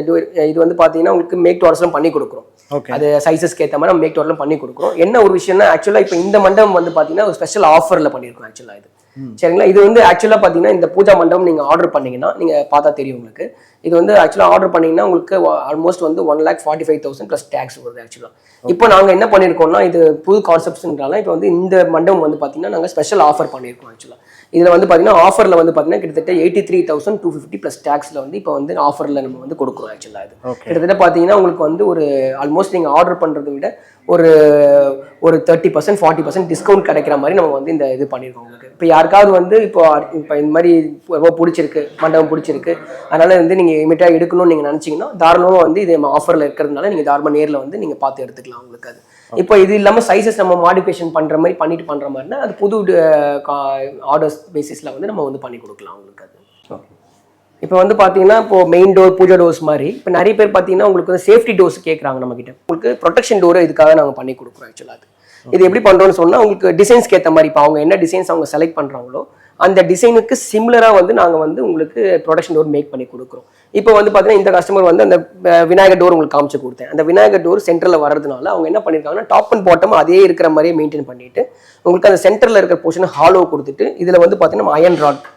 இது வந்து பார்த்தீங்கன்னா உங்களுக்கு மேக் டு ஆர்டர்ஸ்லாம் பண்ணி கொடுக்குறோம். அது சைஸஸ்க்கு ஏற்ற மாதிரி நம்ம மேக் டு ஆர்டர்லாம் பண்ணி கொடுக்குறோம். என்ன ஒரு விஷயம்னா ஆக்சுவலாக இப்போ இந்த மண்டபம் வந்து பார்த்தீங்கன்னா ஒரு ஸ்பெஷல் ஆஃபரில் பண்ணியிருக்கோம் ஆக்சுவலாக. இது சரிங்களா. இது வந்து ஆக்சுவலாக பார்த்தீங்கன்னா இந்த பூஜா மண்டபம் நீங்கள் ஆர்டர் பண்ணீங்கன்னா நீங்கள் பார்த்தா தெரியும் உங்களுக்கு. இது வந்து ஆக்சுவலாக ஆர்டர் பண்ணீங்கன்னா உங்களுக்கு ஆல்மோஸ்ட் வந்து 1,45,000 + டேக்ஸ் வருது ஆக்சுவலாக. இப்போ நாங்கள் என்ன பண்ணியிருக்கோம்னா இது புது கான்செப்ட்ஸ்ன்றால இப்போ வந்து இந்த மண்டபம் வந்து பார்த்தீங்கன்னா நாங்கள் ஸ்பெஷல் ஆஃபர் பண்ணியிருக்கோம் ஆக்சுவலாக. இதில் வந்து பார்த்தீங்கன்னா ஆஃபரில் வந்து பார்த்தீங்கன்னா கிட்டத்தட்ட 83,250 + டேக்ஸில் வந்து இப்போ வந்து ஆஃபரில் நம்ம வந்து கொடுக்குறோம் ஆக்சுவலாக. இது கிட்டத்தட்ட பார்த்தீங்கன்னா உங்களுக்கு வந்து ஒரு ஆல்மோஸ்ட் நீங்கள் ஆர்டர் பண்ணுறதை விட ஒரு 30% 40% டிஸ்கவுண்ட் கிடைக்கிற மாதிரி நம்ம வந்து இந்த இது பண்ணியிருக்கோம் உங்களுக்கு. இப்போ யாருக்காவது வந்து இப்போ இந்த மாதிரி ரொம்ப பிடிச்சிருக்கு, மண்டபம் பிடிச்சிருக்கு, அதனால வந்து நீங்கள் இமீடியட்டாக எடுக்கணும்னு நீங்கள் நினச்சிங்கன்னா தாராளமாக வந்து இது ஆஃபரில் இருக்கிறதுனால நீங்கள் தாராளமாக நேரில் வந்து நீங்கள் பார்த்து எடுத்துக்கலாம் உங்களுக்கு. அது இப்போ இது இல்லாமல் சைஸஸ் நம்ம மாடிஃபிகேஷன் பண்ணுற மாதிரி பண்ணுற மாதிரினா அது புது ஆர்டர்ஸ் பேசிஸில் வந்து நம்ம வந்து பண்ணி கொடுக்கலாம் உங்களுக்கு. அது இப்போ வந்து பார்த்தீங்கன்னா இப்போ மெயின் டோர் பூஜா டோர்ஸ் மாதிரி இப்போ நிறைய பேர் பார்த்தீங்கன்னா உங்களுக்கு வந்து சேஃப்டி டோர்ஸ் கேட்குறாங்க நம்மகிட்ட. உங்களுக்கு ப்ரொடெக்ஷன் டோரை இதுக்காக நாங்கள் பண்ணி கொடுக்குறோம் ஆக்சுவலாக. இது எப்படி பண்ணுறோம்னு சொன்னால் உங்களுக்கு டிசைன்ஸ்க்கு ஏற்ற மாதிரி இப்போ அவங்க என்ன டிசைன்ஸ் அவங்க செலக்ட் பண்ணுறாங்களோ அந்த டிசைனுக்கு சிமிலராக வந்து நாங்கள் வந்து உங்களுக்கு ப்ரொடக்ஷன் டோர் மேக் பண்ணி கொடுக்குறோம். இப்போ வந்து பார்த்தீங்கன்னா இந்த கஸ்டமர் வந்து அந்த விநாயகர் டோர் உங்களுக்கு காமிச்சு கொடுத்தேன். அந்த விநாயகர் டோர் சென்டரில் வரதுனால அவங்க என்ன பண்ணியிருக்காங்கன்னா டாப் அண்ட் பாட்டம் அதே இருக்கிற மாதிரியே மெயின்டைன் பண்ணிட்டு உங்களுக்கு அந்த சென்டரில் இருக்கிற போர்ஷன் ஹாலோ கொடுத்துட்டு இதில் வந்து பார்த்தீங்கன்னா அயன் ராட்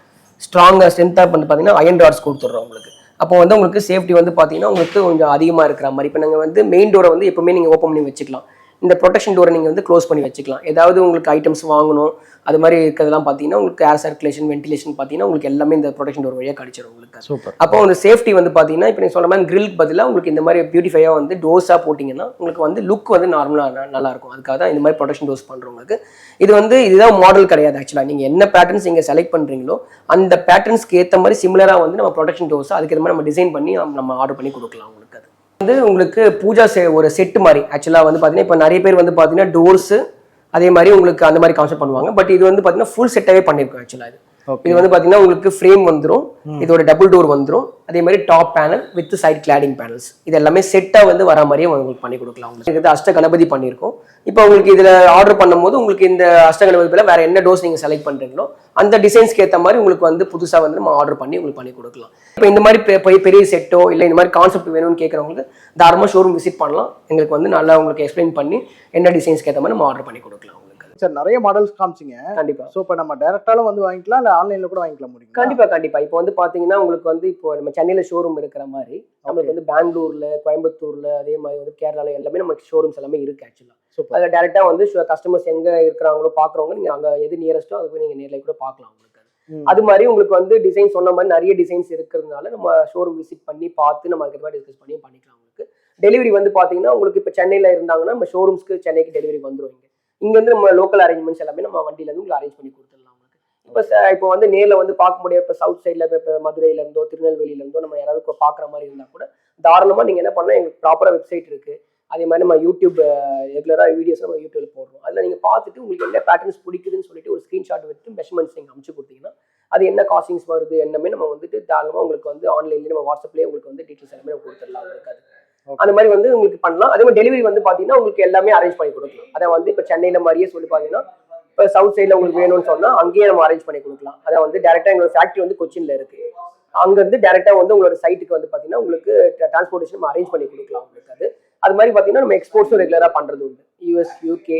ஸ்ட்ராங்காக ஸ்ட்ரென்த்தாக பண்ணி பார்த்தீங்கன்னா அயன் ராட்ஸ் கொடுத்துட்றோம் உங்களுக்கு. அப்போ வந்து உங்களுக்கு சேஃப்டி வந்து பார்த்தீங்கன்னா உங்களுக்கு கொஞ்சம் அதிகமாக இருக்கிற மாதிரி. இப்போ நாங்கள் வந்து மெயின் டோரை வந்து எப்பவுமே நீங்கள் ஓப்பன் பண்ணி வச்சுக்கலாம். இந்த ப்ரொடெக்ஷன் டோரை நீங்கள் வந்து க்ளோஸ் பண்ணி வச்சுக்கலாம். ஏதாவது உங்களுக்கு ஐட்டம்ஸ் வாங்கணும் அது மாதிரி இருக்கிறதெல்லாம் பார்த்தீங்கன்னா உங்களுக்கு ஏர் சர்க்குலேஷன் வென்டிலேஷன் பார்த்தீங்கன்னா உங்களுக்கு எல்லாமே இந்த ப்ரொடெக்ஷன் டோர் வழியாக கிடைச்சிடும் உங்களுக்கு. சூப்பர். அப்போ வந்து சேஃப்டி வந்து பார்த்தீங்கன்னா இப்போ நீங்கள் சொல்கிற மாதிரி கிரில் பதிலாக உங்களுக்கு இந்த மாதிரி பியூட்டிஃபையாக வந்து டோர்ஸாக போட்டிங்கன்னா உங்களுக்கு வந்து லுக் வந்து நார்மலாக நல்லாயிருக்கும். அதுக்காக தான் இந்த மாதிரி ப்ரொடெக்ஷன் டோர்ஸ் பண்ணுறவங்களுக்கு இது வந்து இதுதான் மாடல் கிடையாது ஆக்சுவலாக. நீங்கள் என்ன பேட்டர்ன்ஸ் நீங்கள் செலக்ட் பண்ணுறீங்களோ அந்த பேட்டர்ன்ஸ்க்கு ஏற்ற மாதிரி சிமிலராக வந்து நம்ம ப்ரொடெக்ஷன் டோர்ஸ் அதுக்கேற்ற மாதிரி நம்ம டிசைன் பண்ணி நம்ம ஆர்டர் பண்ணி கொடுக்கலாம் உங்களுக்கு. அது வந்து உங்களுக்கு பூஜா ஒரு செட்டு மாதிரி ஆக்சுவலாக வந்து பார்த்தீங்கன்னா இப்போ நிறைய பேர் வந்து பார்த்தீங்கன்னா டோர்ஸு அதே மாதிரி உங்களுக்கு அந்த மாதிரி கான்செப்ட் பண்ணுவாங்க. பட் இது வந்து பார்த்தீங்கன்னா ஃபுல் செட்டாகவே பண்ணியிருக்கோம் ஆக்சுவலாக. இது வந்து பார்த்தீங்கன்னா உங்களுக்கு ஃப்ரேம் வந்துடும், இதோட டபுள் டோர் வந்துடும், அதே மாதிரி top panel with side cladding panels இது எல்லாமே செட்டாக வந்து வர மாதிரியே உங்களுக்கு பண்ணி கொடுக்கலாம். உங்களுக்கு இது அஷ்ட கணபதி பண்ணியிருக்கோம். இப்போ உங்களுக்கு இதில் ஆர்டர் பண்ணும்போது உங்களுக்கு இந்த அஷ்ட கணபதியில் வேறு என்ன டோர்ஸ் நீங்கள் செலக்ட் பண்ணுறீங்களோ அந்த டிசைன்ஸ்க்கு ஏற்ற மாதிரி உங்களுக்கு வந்து புதுசாக வந்து நம்ம ஆர்டர் பண்ணி உங்களுக்கு பண்ணி கொடுக்கலாம். இப்போ இந்த மாதிரி பெரிய செட்டோ இல்லை இந்த மாதிரி கான்செப்ட் வேணும்னு கேட்குறவங்களுக்கு தாராளமாக ஷோரூம் விசிட் பண்ணலாம். எங்களுக்கு வந்து நல்லா உங்களுக்கு எக்ஸ்பிளைன் பண்ணி என்ன டிசைன்ஸ்க்கு ஏற்ற மாதிரி நம்ம ஆர்டர் பண்ணி கொடுக்கலாம். சார் நிறைய மாடல்ஸ் காமிச்சிங்க. கண்டிப்பா. ஸோ இப்போ நம்ம டைரக்டாலும் வந்து வாங்கிக்கலாம் இல்லை ஆன்லைனில் கூட வாங்கிக்கலாம் முடியும்? கண்டிப்பா. இப்போ வந்து பார்த்தீங்கன்னா உங்களுக்கு வந்து இப்போ நம்ம சென்னையில் ஷோரூம் இருக்கிற மாதிரி நம்மளுக்கு வந்து பெங்களூர்ல, கோயம்புத்தூர்ல, அதே மாதிரி வந்து கேரளாவில் எல்லாமே நமக்கு ஷோரூம்ஸ் எல்லாமே இருக்கு ஆக்சுவலாக. அதில் டேரெக்டாக வந்து கஸ்டமர்ஸ் எங்கே இருக்கிறாங்களோ பார்க்குறவங்க நீங்கள் அங்கே எது நியரஸ்ட்டோ அது போய் நீங்கள் நேரில் கூட பார்க்கலாம் உங்களுக்கு. அது மாதிரி உங்களுக்கு வந்து டிசைன் சொன்ன மாதிரி நிறைய டிசைன்ஸ் இருக்கிறதுனால நம்ம ஷோரூம் விசிட் பண்ணி பார்த்து நம்ம அதுக்கு மாதிரி டிஸ்கஸ் பண்ணி பண்ணிக்கலாம் உங்களுக்கு. டெலிவரி வந்து பார்த்தீங்கன்னா உங்களுக்கு இப்போ சென்னையில் இருந்தாங்கன்னா நம்ம ஷோரூம்ஸ்க்கு சென்னைக்கு டெலிவரி வந்துடும். இங்கேருந்து நம்ம லோக்கல் அரேஞ்ச்மெண்ட்ஸ் எல்லாமே நம்ம வண்டியிலேருந்து உங்களுக்கு அரேஞ்ச் பண்ணி கொடுத்துடலாம் உங்களுக்கு. இப்போ வந்து நேரில் வந்து பார்க்க முடியாது. இப்போ சவுத் சைடில் இப்போ மதுரையிலேருந்தோ திருநெல்வேலியிலேருந்தோ நம்ம யாராவது பார்க்குற மாதிரி இருந்தால் கூட தாராளமாக நீங்கள் என்ன பண்ணலாம், எங்களுக்கு ப்ராப்பராக வெப்சைட் இருக்குது. அதே மாதிரி நம்ம யூடியூப் ரெகுலராக வீடியோஸ் நம்ம யூடியூப்ல போடுறோம். அதில் நீங்கள் பார்த்துட்டு உங்களுக்கு என்ன பேட்டர்ன்ஸ் பிடிக்குதுன்னு சொல்லிட்டு ஒரு ஸ்க்ரீன்ஷாட் வச்சு மெஷர்மெண்ட்ஸ் நீங்கள் அனுப்பிச்சு கொடுத்தீங்கன்னா அது என்ன காஸ்டிங்ஸ் வருது என்னமே நம்ம வந்துட்டு தாராளமாக உங்களுக்கு வந்து ஆன்லைன்லேயே நம்ம வாட்ஸ்அப்லேயே உங்களுக்கு வந்து டீட்டெயில்ஸ் எல்லாமே நம்ம கொடுத்துடலாம் உங்களுக்கு. அந்த மாதிரி வந்து உங்களுக்கு பண்ணலாம். அதே மாதிரி டெலிவரி வந்து பார்த்தீங்கன்னா உங்களுக்கு எல்லாமே அரேஞ்ச் பண்ணி கொடுக்கலாம். அதை வந்து இப்போ சென்னையில் மாதிரியே சொல்லி பார்த்தீங்கன்னா இப்போ சவுத் சைடில் உங்களுக்கு வேணும்னு சொன்னால் அங்கேயே நம்ம அரேஞ்ச் பண்ணி கொடுக்கலாம். அதை வந்து டேரெக்டாக எங்களோட ஃபேக்ட்ரி வந்து கொச்சின்ல இருக்குது. அங்கேருந்து டேரெக்டாக வந்து உங்களோட சைட்டுக்கு வந்து பார்த்தீங்கன்னா உங்களுக்கு டிரான்ஸ்போர்ட்டேஷன் நம்ம அரேஞ்ச் பண்ணி கொடுக்கலாம் உங்களுக்கு. அது மாதிரி பார்த்தீங்கன்னா நம்ம எக்ஸ்போர்ட்ஸும் ரெகுலராக பண்ணுறது உண்டு. யூஎஸ், யூகே,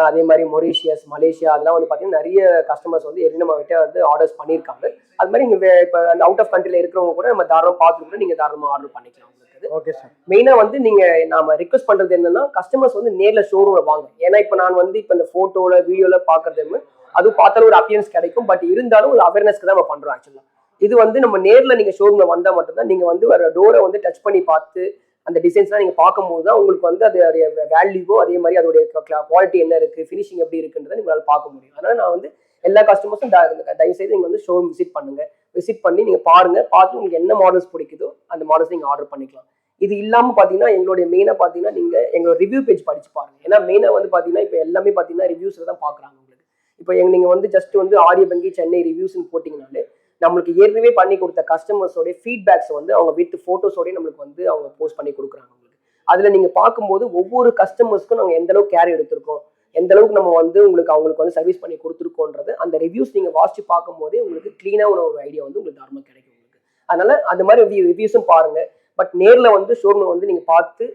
அதே மாதிரி மொரீஷியஸ், மலேசியா அதெல்லாம் வந்து பார்த்தீங்கன்னா நிறைய கஸ்டமர்ஸ் வந்து ஏற்கனவே நம்ம கிட்ட வந்து ஆர்டர்ஸ் பண்ணியிருக்காங்க. அது மாதிரி இங்கே இப்போ அந்த அவுட் ஆஃப் கண்ட்ரியில் இருக்கிறவங்க கூட நம்ம தாராளமாக பார்த்துட்டு கூட நீங்கள் தாராளமாக ஆர்டர் பண்ணிக்கலாம். Okay sir. மெயினா வந்து நீங்க நாம ரிக்வெஸ்ட் பண்றது என்னன்னா கஸ்டமர்ஸ் வந்து நேர்ல ஷோரூம்ல வாங்க. ஏன்னா இப்ப நான் வந்து இப்ப இந்த போட்டோல வீடியோல பாக்குறது அது பார்த்தாலும் ஒரு அப்பியரன்ஸ் கிடைக்கும். பட் இருந்தாலும் ஒரு அவேர்னஸ்க்கு தான் நம்ம பண்றோம் ஆக்சுவலா. இது வந்து நம்ம நேர்ல நீங்க ஷோரூம்ல வந்தா மட்டும்தான் நீங்க வந்து வர டோரை வந்து டச் பண்ணி பார்த்து அந்த டிசைன்ஸ்லாம் நீங்க பார்க்கும்போது தான் உங்களுக்கு வந்து அதோடைய வேல்யூவோ அதே மாதிரி அதோடைய குவாலிட்டி என்ன இருக்கு, ஃபினிஷிங் எப்படி இருக்குன்றதை நீங்களால பார்க்க முடியும். அதனால நான் வந்து எல்லா கஸ்டமர்ஸும் தயவு செய்து நீங்க வந்து ஷோரூம் விசிட் பண்ணுங்க. விசிட் பண்ணி நீங்க பாருங்க. பார்த்து உங்களுக்கு என்ன மாடல்ஸ் பிடிக்குதோ அந்த மாடல்ஸ் நீங்க ஆர்டர் பண்ணிக்கலாம். இது இல்லாமல் பார்த்தீங்கன்னா எங்களுடைய மெயினாக பார்த்தீங்கன்னா நீங்கள் எங்களோட ரிவ்யூ பேஜ் படிச்சு பாருங்க. ஏன்னா மெயினாக வந்து பார்த்தீங்கன்னா இப்போ எல்லாமே பார்த்தீங்கன்னா ரிவ்யூஸில் தான் பார்க்குறாங்க உங்களுக்கு. இப்போ நீங்கள் வந்து ஜஸ்ட் வந்து ஆரிய வங்கி சென்னை ரிவ்யூஸ்ன்னு போட்டிங்கனாலே நம்மளுக்கு ஏற்கனவே பண்ணி கொடுத்த கஸ்டமர்ஸோட ஃபீட்பேக்ஸ் வந்து அவங்க வித் ஃபோட்டோஸோடய நம்மளுக்கு வந்து அவங்க போஸ்ட் பண்ணி கொடுக்குறாங்க உங்களுக்கு. அதில் நீங்கள் பார்க்கும்போது ஒவ்வொரு கஸ்டமர்ஸ்க்கும் நாங்கள் எந்த அளவுக்கு கேர் எடுத்திருக்கோம், எந்த அளவுக்கு நம்ம வந்து அவங்களுக்கு வந்து சர்வீஸ் பண்ணி கொடுத்துருக்கோன்றது அந்த ரிவ்யூஸ் நீங்கள் வாசிச்சு பார்க்கும்போதே உங்களுக்கு க்ளீனாக ஒரு ஐடியா வந்து உங்களுக்கு தாராளமாக கிடைக்கும் உங்களுக்கு. அதனால அந்த மாதிரி ரிவ்யூஸும் பாருங்க. பட் நேரில் வந்து ஷோரூமை வந்து நீங்கள் பார்த்து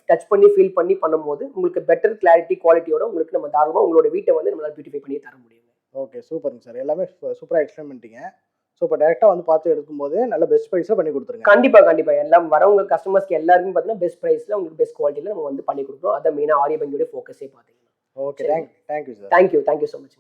டச் பண்ணி ஃபீல் பண்ணி பண்ணும்போது உங்களுக்கு பெட்டர் கிளாரிட்டி குவாலிட்டியோட உங்களுக்கு நம்ம தாராளமாக உங்களோட வீட்டை வந்து நம்மளால் பியூட்டிஃபை பண்ணி தர முடியும். ஓகே, சூப்பருங்க சார். எல்லாமே சூப்பராக எக்ஸ்பிளைன் பண்ணிட்டீங்க. ஸோ இப்போ டேரெக்டாக வந்து பார்த்து எடுக்கும்போது நல்ல பெஸ்ட் ப்ரைஸில் பண்ணி கொடுத்துருங்க. கண்டிப்பாக எல்லாம் வரவங்க கஸ்டமர்ஸ்க்கு எல்லாருமே பார்த்தீங்கன்னா பெஸ்ட் ப்ரைஸில் உங்களுக்கு பெஸ்ட் குவாலிட்டியில் நம்ம வந்து பண்ணி கொடுக்குறோம். அதான் மெயினாக ஆரிய வங்கியோட ஃபோக்கஸே பார்த்தீங்கன்னா. Okay, thank you sir. Thank you so much.